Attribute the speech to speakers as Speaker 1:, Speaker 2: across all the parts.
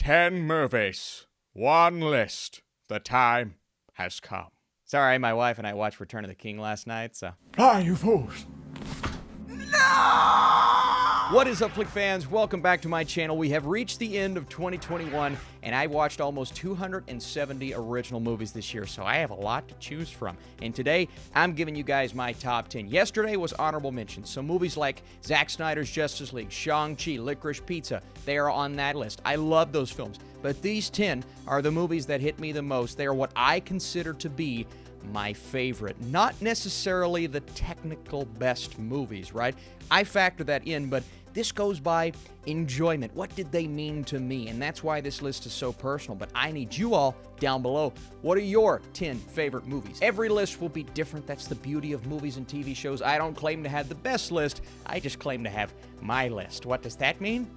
Speaker 1: 10 movies, one list. The time has come.
Speaker 2: Sorry, my wife and I watched Return of the King last night, so...
Speaker 1: Fly, you fools!
Speaker 2: What is up, Flick fans? Welcome back to my channel. We have reached the end of 2021, and I watched almost 270 original movies this year, so I have a lot to choose from. And today, I'm giving you guys my top 10. Yesterday was honorable mentions, so movies like Zack Snyder's Justice League, Shang-Chi, Licorice Pizza, they are on that list. I love those films, but these 10 are the movies that hit me the most. They are what I consider to be my favorite. Not necessarily the technical best movies, right? I factor that in, but this goes by enjoyment. What did they mean to me? And that's why this list is so personal. But I need you all down below. What are your 10 favorite movies? Every list will be different. That's the beauty of movies and TV shows. I don't claim to have the best list. I just claim to have my list. What does that mean?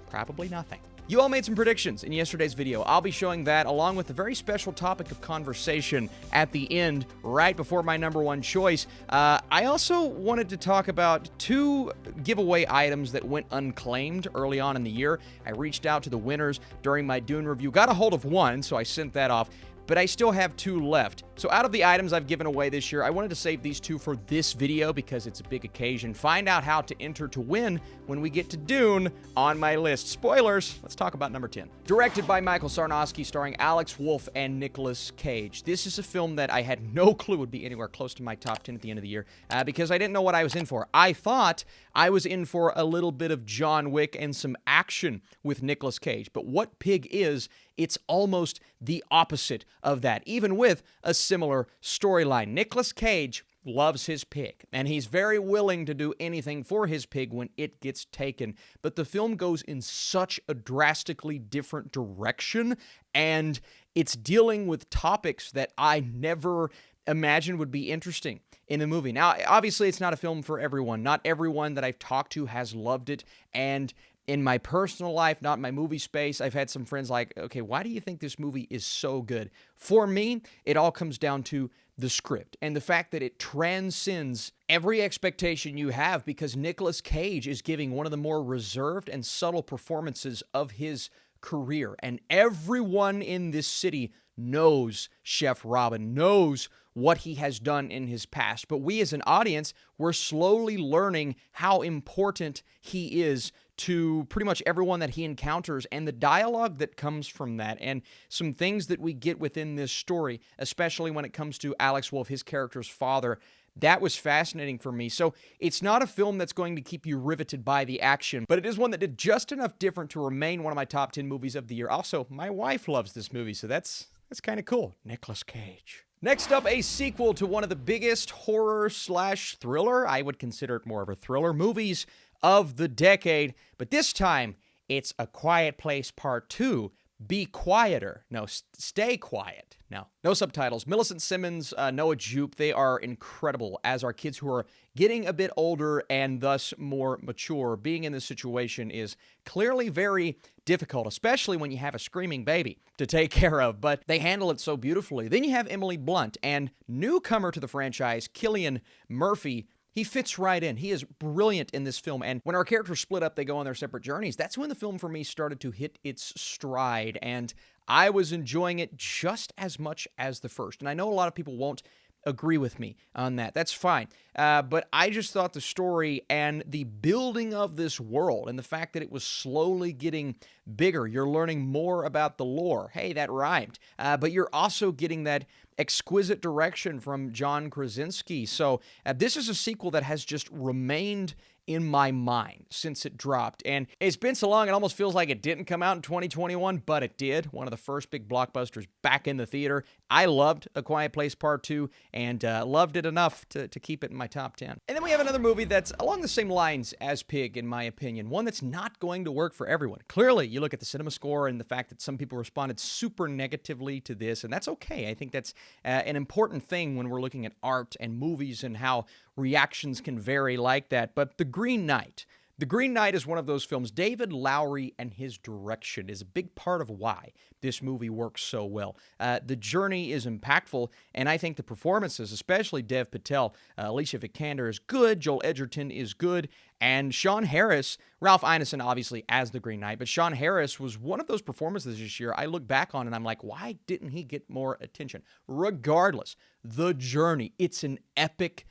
Speaker 2: Probably nothing. You all made some predictions in yesterday's video. I'll be showing that along with a very special topic of conversation at the end, right before my number one choice. I also wanted to talk about 2 giveaway items that went unclaimed early on in the year. I reached out to the winners during my Dune review, got a hold of one, so I sent that off. But I still have 2 left. So out of the items I've given away this year, I wanted to save these 2 for this video because it's a big occasion. Find out how to enter to win when we get to Dune on my list. Spoilers, let's talk about number 10. Directed by Michael Sarnowski, starring Alex Wolff and Nicolas Cage. This is a film that I had no clue would be anywhere close to my top 10 at the end of the year because I didn't know what I was in for. I thought I was in for a little bit of John Wick and some action with Nicolas Cage. But what Pig is, it's almost the opposite of that, even with a similar storyline. Nicolas Cage loves his pig, and he's very willing to do anything for his pig when it gets taken. But the film goes in such a drastically different direction, and it's dealing with topics that I never imagined would be interesting in a movie. Now, obviously, it's not a film for everyone. Not everyone that I've talked to has loved it, and in my personal life, not my movie space, I've had some friends like, okay, why do you think this movie is so good? For me, it all comes down to the script and the fact that it transcends every expectation you have because Nicolas Cage is giving one of the more reserved and subtle performances of his career. And everyone in this city knows Chef Robin, knows what he has done in his past. But we as an audience, we're slowly learning how important he is to pretty much everyone that he encounters and the dialogue that comes from that and some things that we get within this story, especially when it comes to Alex Wolff, his character's father. That was fascinating for me. So it's not a film that's going to keep you riveted by the action, but it is one that did just enough different to remain one of my top 10 movies of the year. Also, my wife loves this movie, so that's kind of cool. Nicolas Cage. Next up, a sequel to one of the biggest horror/thriller, I would consider it more of a thriller, movies of the decade. But this time, it's A Quiet Place Part 2. Be quieter. No, stay quiet. No subtitles. Millicent Simmons, Noah Jupe, they are incredible, as are kids who are getting a bit older and thus more mature. Being in this situation is clearly very difficult, especially when you have a screaming baby to take care of, but they handle it so beautifully. Then you have Emily Blunt and newcomer to the franchise, Cillian Murphy. He fits right in. He is brilliant in this film. And when our characters split up, they go on their separate journeys. That's when the film for me started to hit its stride. And I was enjoying it just as much as the first. And I know a lot of people won't agree with me on that. That's fine. But I just thought the story and the building of this world and the fact that it was slowly getting bigger, you're learning more about the lore. Hey, that rhymed. But you're also getting that exquisite direction from John Krasinski. So this is a sequel that has just remained in my mind since it dropped. And it's been so long, it almost feels like it didn't come out in 2021, but it did. One of the first big blockbusters back in the theater. I loved A Quiet Place Part 2 and loved it enough to keep it in my top 10. And then we have another movie that's along the same lines as Pig, in my opinion. One that's not going to work for everyone. Clearly, you look at the cinema score and the fact that some people responded super negatively to this, and that's okay. I think that's an important thing when we're looking at art and movies and how reactions can vary like that. But The Green Knight, The Green Knight is one of those films. David Lowery and his direction is a big part of why this movie works so well. The journey is impactful, and I think the performances, especially Dev Patel, Alicia Vikander is good, Joel Edgerton is good, and Sean Harris, Ralph Ineson obviously as the Green Knight, but Sean Harris was one of those performances this year I look back on and I'm like, why didn't he get more attention? Regardless, the journey, it's an epic,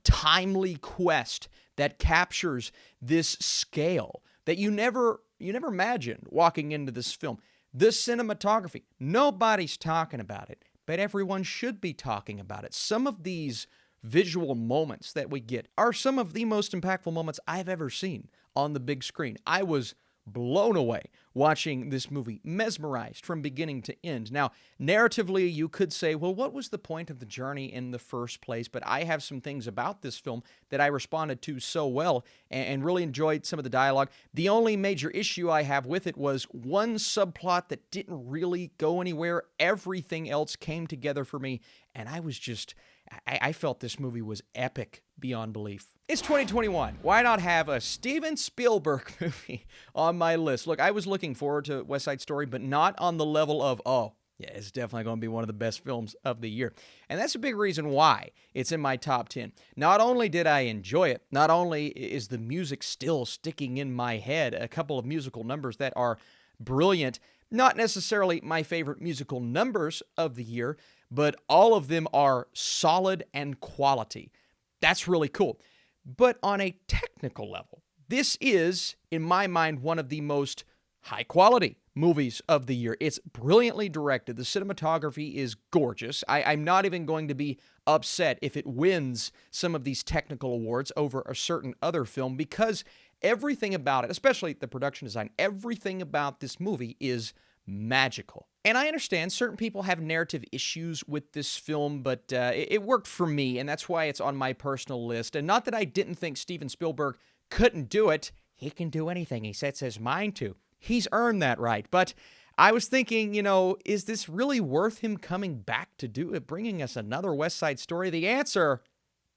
Speaker 2: timely quest that captures this scale that you never imagined walking into this film. The cinematography, nobody's talking about it, but everyone should be talking about it. Some of these visual moments that we get are some of the most impactful moments I've ever seen on the big screen. I was blown away watching this movie, mesmerized from beginning to end. Now, narratively, you could say, well, what was the point of the journey in the first place? But I have some things about this film that I responded to so well and really enjoyed some of the dialogue. The only major issue I have with it was one subplot that didn't really go anywhere. Everything else came together for me, and I felt this movie was epic beyond belief. It's 2021. Why not have a Steven Spielberg movie on my list? Look, I was looking forward to West Side Story, but not on the level of, yeah, it's definitely going to be one of the best films of the year. And that's a big reason why it's in my top 10. Not only did I enjoy it, not only is the music still sticking in my head, a couple of musical numbers that are brilliant, not necessarily my favorite musical numbers of the year, but all of them are solid and quality. That's really cool. But on a technical level, this is, in my mind, one of the most high-quality movies of the year. It's brilliantly directed. The cinematography is gorgeous. I'm not even going to be upset if it wins some of these technical awards over a certain other film, because everything about it, especially the production design, everything about this movie is magical. And I understand certain people have narrative issues with this film, but it worked for me, and that's why it's on my personal list. And not that I didn't think Steven Spielberg couldn't do it. He can do anything he sets his mind to. He's earned that right. But I was thinking, is this really worth him coming back to do it, bringing us another West Side Story? The answer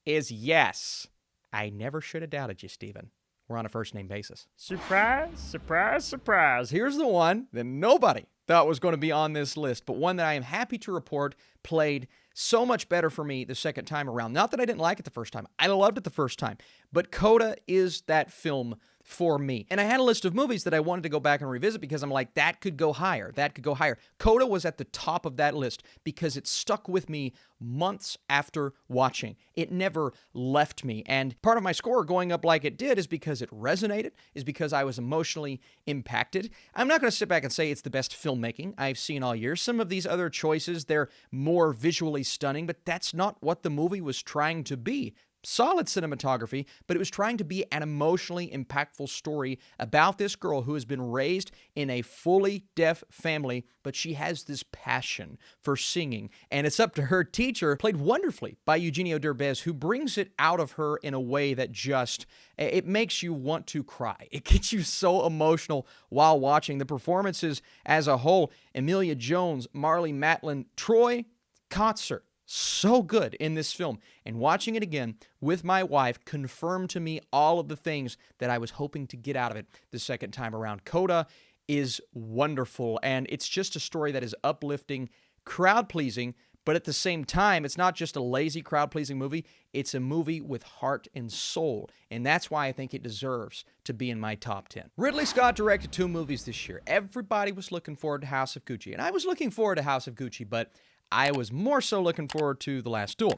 Speaker 2: is yes. I never should have doubted you, Steven. We're on a first-name basis. Surprise, surprise, surprise. Here's the one that nobody thought was going to be on this list, but one that I am happy to report played so much better for me the second time around. Not that I didn't like it the first time. I loved it the first time. But CODA is that film for me. And I had a list of movies that I wanted to go back and revisit because I'm like, that could go higher. That could go higher. CODA was at the top of that list because it stuck with me months after watching. It never left me. And part of my score going up like it did is because it resonated, is because I was emotionally impacted. I'm not going to sit back and say it's the best filmmaking I've seen all year. Some of these other choices, they're more visually stunning, but that's not what the movie was trying to be. Solid cinematography, but it was trying to be an emotionally impactful story about this girl who has been raised in a fully deaf family, but she has this passion for singing, and it's up to her teacher, played wonderfully by Eugenio Derbez, who brings it out of her in a way that it makes you want to cry. It gets you so emotional while watching. The performances as a whole, Emilia Jones, Marlee Matlin, Troy Kotsur, so good in this film. And watching it again with my wife confirmed to me all of the things that I was hoping to get out of it the second time around. CODA is wonderful, and it's just a story that is uplifting, crowd-pleasing, but at the same time, it's not just a lazy crowd-pleasing movie. It's a movie with heart and soul, and that's why I think it deserves to be in my top 10. Ridley Scott directed 2 movies this year. Everybody was looking forward to House of Gucci, and I was looking forward to House of Gucci, but I was more so looking forward to The Last Duel.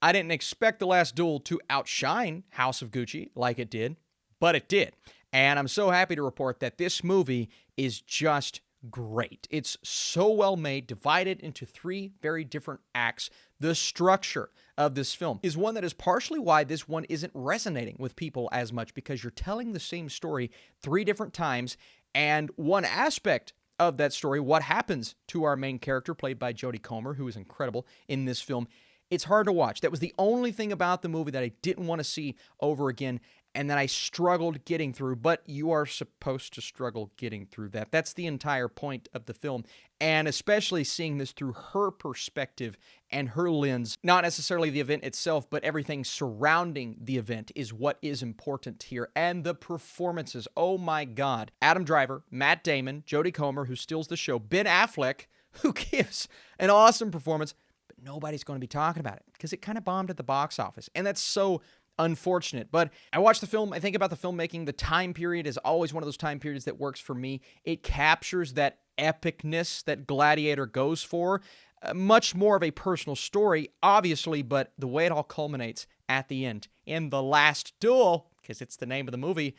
Speaker 2: I didn't expect The Last Duel to outshine House of Gucci like it did, but it did. And I'm so happy to report that this movie is just great. It's so well made, divided into 3 very different acts. The structure of this film is one that is partially why this one isn't resonating with people as much, because you're telling the same story 3 different times, and one aspect of that story, what happens to our main character, played by Jodie Comer, who is incredible in this film, it's hard to watch. That was the only thing about the movie that I didn't want to see over again. and that I struggled getting through, but you are supposed to struggle getting through that. That's the entire point of the film, and especially seeing this through her perspective and her lens, not necessarily the event itself, but everything surrounding the event is what is important here. And the performances, oh my God. Adam Driver, Matt Damon, Jodie Comer, who steals the show, Ben Affleck, who gives an awesome performance, but nobody's going to be talking about it because it kind of bombed at the box office. And that's so unfortunate. But I watch the film, I think about the filmmaking. The time period is always one of those time periods that works for me. It captures that epicness that Gladiator goes for. Much more of a personal story, obviously, but the way it all culminates at the end in The Last Duel, because it's the name of the movie,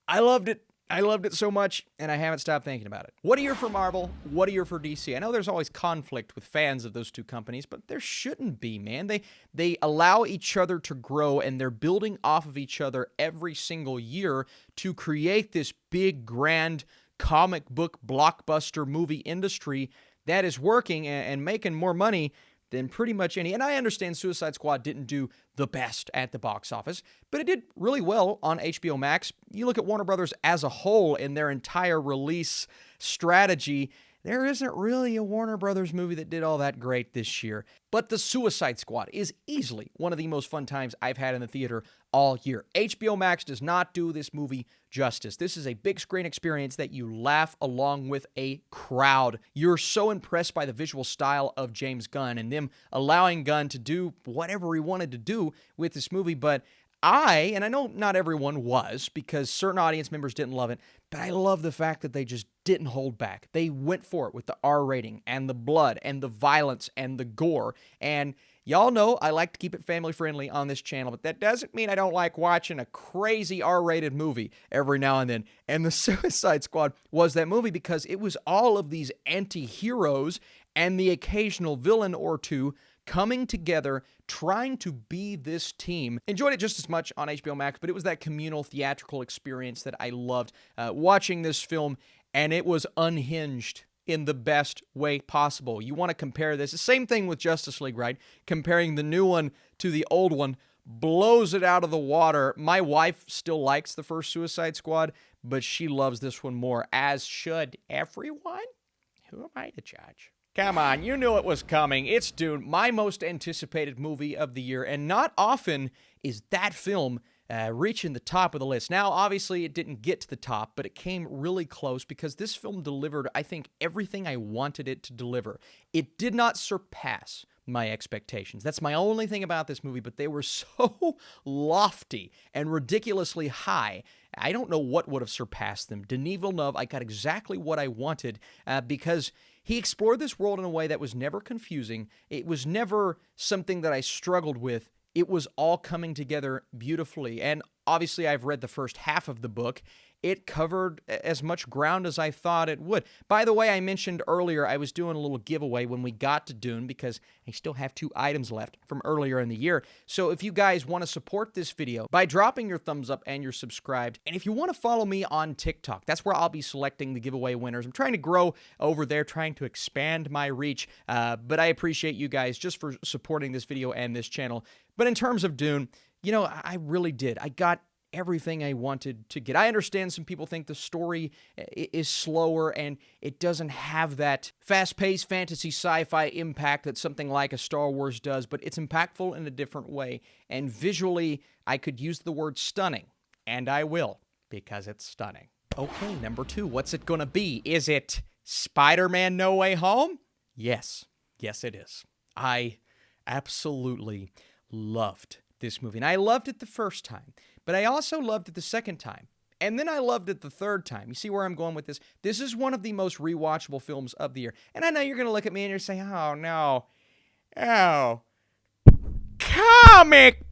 Speaker 2: I loved it. I loved it so much, and I haven't stopped thinking about it. What a year for Marvel. What a year for DC. I know there's always conflict with fans of those two companies, but there shouldn't be, man. They allow each other to grow, and they're building off of each other every single year to create this big, grand comic book blockbuster movie industry that is working and making more money than pretty much any. And I understand Suicide Squad didn't do the best at the box office, but it did really well on HBO Max. You look at Warner Brothers as a whole in their entire release strategy, there isn't really a Warner Brothers movie that did all that great this year. But The Suicide Squad is easily one of the most fun times I've had in the theater all year. HBO Max does not do this movie justice. This is a big screen experience that you laugh along with a crowd. You're so impressed by the visual style of James Gunn and them allowing Gunn to do whatever he wanted to do with this movie, but and I know not everyone was because certain audience members didn't love it, but I love the fact that they just didn't hold back. They went for it with the R rating and the blood and the violence and the gore. And y'all know I like to keep it family friendly on this channel, but that doesn't mean I don't like watching a crazy R-rated movie every now and then. And The Suicide Squad was that movie because it was all of these anti-heroes and the occasional villain or two coming together, trying to be this team. Enjoyed it just as much on HBO Max, but it was that communal theatrical experience that I loved watching this film, and it was unhinged in the best way possible. You want to compare this, the same thing with Justice League, right? Comparing the new one to the old one blows it out of the water. My wife still likes the first Suicide Squad, but she loves this one more, as should everyone. Who am I to judge? Come on, you knew it was coming. It's Dune, my most anticipated movie of the year, and not often is that film reaching the top of the list. Now, obviously, it didn't get to the top, but it came really close because this film delivered, I think, everything I wanted it to deliver. It did not surpass my expectations. That's my only thing about this movie, but they were so lofty and ridiculously high. I don't know what would have surpassed them. Denis Villeneuve, I got exactly what I wanted because he explored this world in a way that was never confusing. It was never something that I struggled with. It was all coming together beautifully. And obviously, I've read the first half of the book. It covered as much ground as I thought it would. By the way, I mentioned earlier I was doing a little giveaway when we got to Dune because I still have 2 items left from earlier in the year. So if you guys want to support this video by dropping your thumbs up and you're subscribed, and if you want to follow me on TikTok, that's where I'll be selecting the giveaway winners. I'm trying to grow over there, trying to expand my reach, but I appreciate you guys just for supporting this video and this channel. But in terms of Dune, you know, I really did. I got everything I wanted to get. I understand some people think the story is slower and it doesn't have that fast-paced fantasy sci-fi impact that something like a Star Wars does, but it's impactful in a different way. And visually, I could use the word stunning, and I will, because it's stunning. Okay, number 2, what's it gonna be? Is it Spider-Man No Way Home? Yes. Yes, it is. I absolutely loved this movie, and I loved it the first time. But I also loved it the second time. And then I loved it the third time. You see where I'm going with this? This is one of the most rewatchable films of the year. And I know you're going to look at me and you're saying, oh, no. Oh. Comic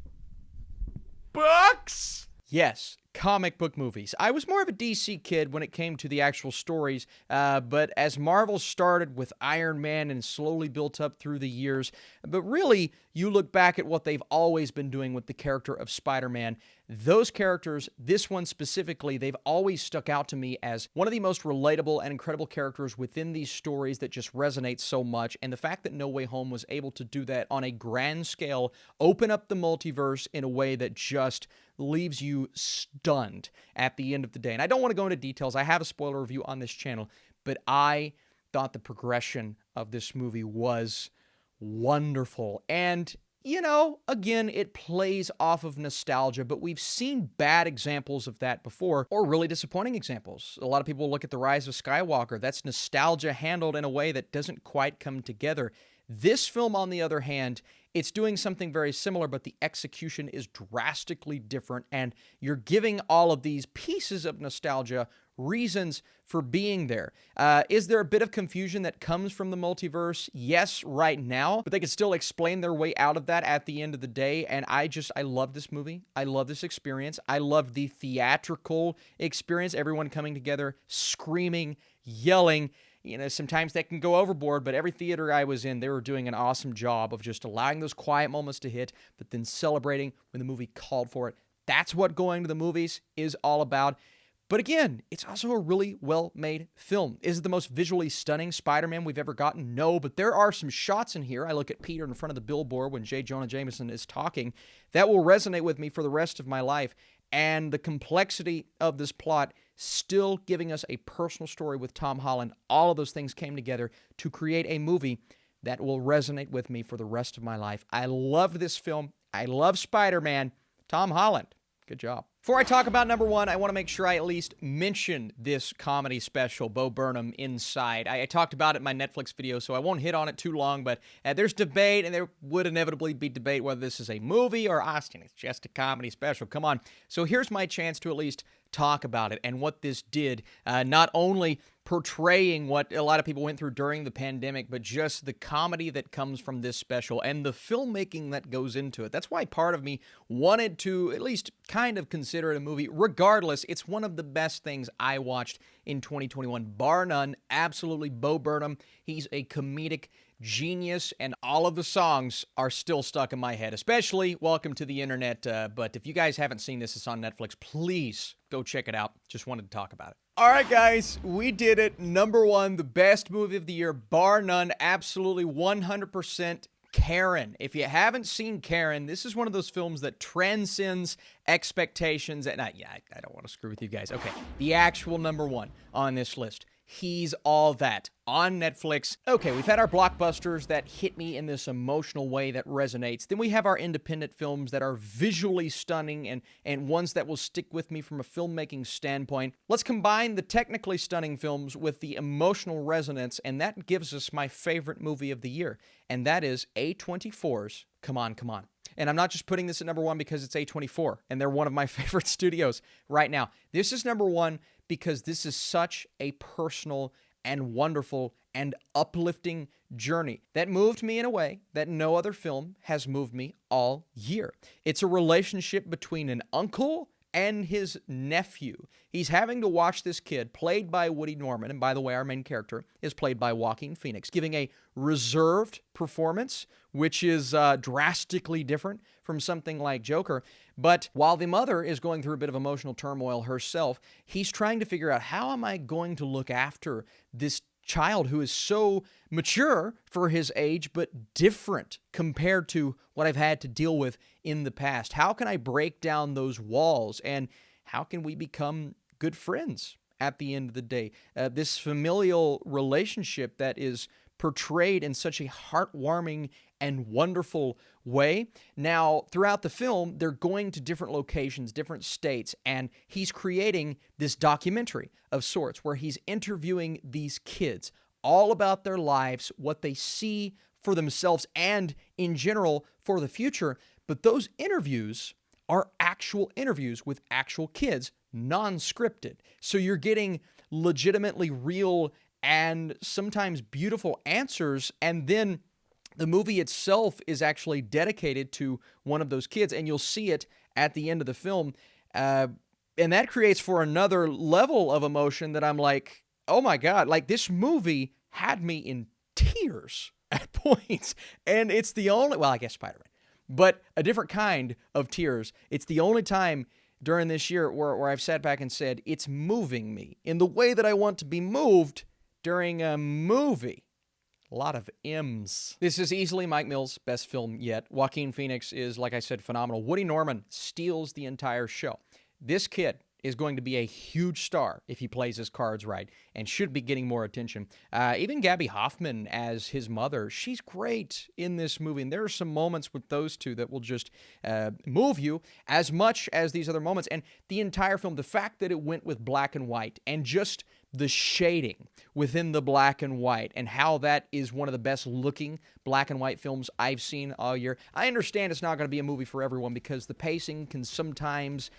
Speaker 2: books? Yes, comic book movies. I was more of a DC kid when it came to the actual stories, but as Marvel started with Iron Man and slowly built up through the years, but really, you look back at what they've always been doing with the character of Spider-Man. Those characters, this one specifically, they've always stuck out to me as one of the most relatable and incredible characters within these stories that just resonate so much. And the fact that No Way Home was able to do that on a grand scale, open up the multiverse in a way that just leaves you stunned at the end of the day. And I don't want to go into details. I have a spoiler review on this channel, but I thought the progression of this movie was wonderful. And again, it plays off of nostalgia, but we've seen bad examples of that before, or really disappointing examples. A lot of people look at The Rise of Skywalker. That's nostalgia handled in a way that doesn't quite come together. This film, on the other hand, it's doing something very similar, but the execution is drastically different, and you're giving all of these pieces of nostalgia reasons for being there. Is there a bit of confusion that comes from the multiverse? Yes, right now, but they can still explain their way out of that at the end of the day, and I love this movie. I love this experience. I love the theatrical experience, everyone coming together, screaming, yelling. Sometimes that can go overboard, but every theater I was in, they were doing an awesome job of just allowing those quiet moments to hit, but then celebrating when the movie called for it. That's what going to the movies is all about. But again, it's also a really well-made film. Is it the most visually stunning Spider-Man we've ever gotten? No, but there are some shots in here. I look at Peter in front of the billboard when J. Jonah Jameson is talking. That will resonate with me for the rest of my life. And the complexity of this plot, still giving us a personal story with Tom Holland. All of those things came together to create a movie that will resonate with me for the rest of my life. I love this film. I love Spider-Man. Tom Holland, good job. Before I talk about number one, I want to make sure I at least mention this comedy special, Bo Burnham Inside. I talked about it in my Netflix video, so I won't hit on it too long, but there's debate, and there would inevitably be debate whether this is a movie or, Austin, it's just a comedy special. Come on. So here's my chance to at least talk about it and what this did, not only portraying what a lot of people went through during the pandemic, but just the comedy that comes from this special and the filmmaking that goes into it. That's why part of me wanted to at least kind of consider it a movie. Regardless, it's one of the best things I watched in 2021, bar none. Absolutely, Bo Burnham. He's a comedic genius, and all of the songs are still stuck in my head, especially Welcome to the Internet. But if you guys haven't seen this, it's on Netflix. Please go check it out. Just wanted to talk about it. All right, guys, we did it. Number one, the best movie of the year, bar none. Absolutely 100%. Karen. If you haven't seen Karen, this is one of those films that transcends expectations. And I don't want to screw with you guys. Okay, the actual number one on this list. He's All That on Netflix. Okay, we've had our blockbusters that hit me in this emotional way that resonates. Then we have our independent films that are visually stunning and ones that will stick with me from a filmmaking standpoint. Let's combine the technically stunning films with the emotional resonance, and that gives us my favorite movie of the year, and that is A24's Come On, Come On. And I'm not just putting this at number one because it's A24, and they're one of my favorite studios right now. This is number one because this is such a personal and wonderful and uplifting journey that moved me in a way that no other film has moved me all year. It's a relationship between an uncle and his nephew. He's having to watch this kid, played by Woody Norman, and by the way, our main character is played by Joaquin Phoenix, giving a reserved performance, which is drastically different from something like Joker. But while the mother is going through a bit of emotional turmoil herself, he's trying to figure out, how am I going to look after this child who is so mature for his age, but different compared to what I've had to deal with in the past? How can I break down those walls, and how can we become good friends at the end of the day? This familial relationship that is portrayed in such a heartwarming and wonderful way. Now, throughout the film, they're going to different locations, different states, and he's creating this documentary of sorts where he's interviewing these kids all about their lives, what they see for themselves, and in general for the future. But those interviews are actual interviews with actual kids, non-scripted. So you're getting legitimately real and sometimes beautiful answers, and then the movie itself is actually dedicated to one of those kids, and you'll see it at the end of the film. And that creates for another level of emotion that I'm like, oh my God, like this movie had me in tears at points. And it's the only, well, I guess Spider-Man, but a different kind of tears. It's the only time during this year where I've sat back and said, it's moving me in the way that I want to be moved during a movie. A lot of M's. This is easily Mike Mills' best film yet. Joaquin Phoenix is, like I said, phenomenal. Woody Norman steals the entire show. This kid is going to be a huge star if he plays his cards right and should be getting more attention. Even Gabby Hoffman as his mother, she's great in this movie. And there are some moments with those two that will just move you as much as these other moments. And the entire film, the fact that it went with black and white and just the shading within the black and white and how that is one of the best looking black and white films I've seen all year. I understand it's not going to be a movie for everyone because the pacing can sometimes,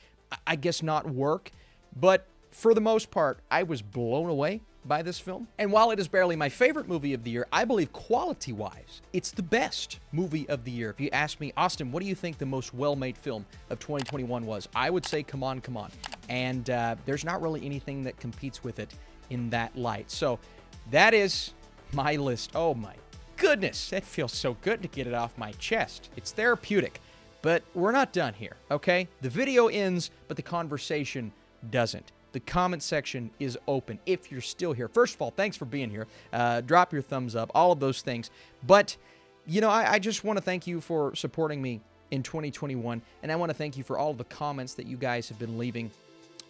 Speaker 2: I guess, not work. But for the most part, I was blown away by this film. And while it is barely my favorite movie of the year, I believe quality-wise, it's the best movie of the year. If you ask me, Austin, what do you think the most well-made film of 2021 was? I would say Come On, Come On. And there's not really anything that competes with it in that light. So that is my list. Oh my goodness, that feels so good to get it off my chest. It's therapeutic. But we're not done here, okay? The video ends, but the conversation doesn't. The comment section is open if you're still here. First of all, thanks for being here. Drop your thumbs up, all of those things. But, you know, I just want to thank you for supporting me in 2021, and I want to thank you for all of the comments that you guys have been leaving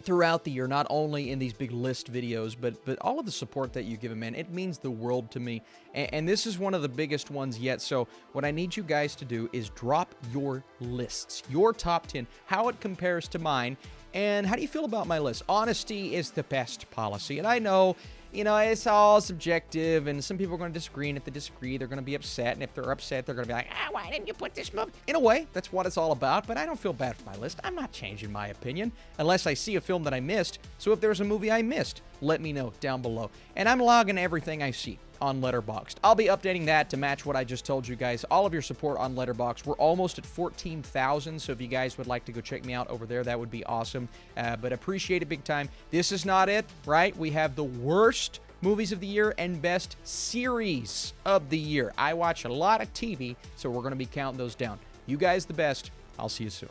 Speaker 2: throughout the year, not only in these big list videos, but all of the support that you give them, man. It means the world to me. And this is one of the biggest ones yet. So what I need you guys to do is drop your lists, your top 10, how it compares to mine, and how do you feel about my list? Honesty is the best policy. And I know, you know, it's all subjective, and some people are going to disagree, and if they disagree, they're going to be upset, and if they're upset, they're going to be like, why didn't you put this movie? In a way, that's what it's all about, but I don't feel bad for my list. I'm not changing my opinion unless I see a film that I missed, so if there's a movie I missed, let me know down below. And I'm logging everything I see on Letterboxd. I'll be updating that to match what I just told you guys. All of your support on Letterboxd. We're almost at 14,000, so if you guys would like to go check me out over there, that would be awesome. But appreciate it big time. This is not it, right? We have the worst movies of the year and best series of the year. I watch a lot of TV, so we're going to be counting those down. You guys the best. I'll see you soon.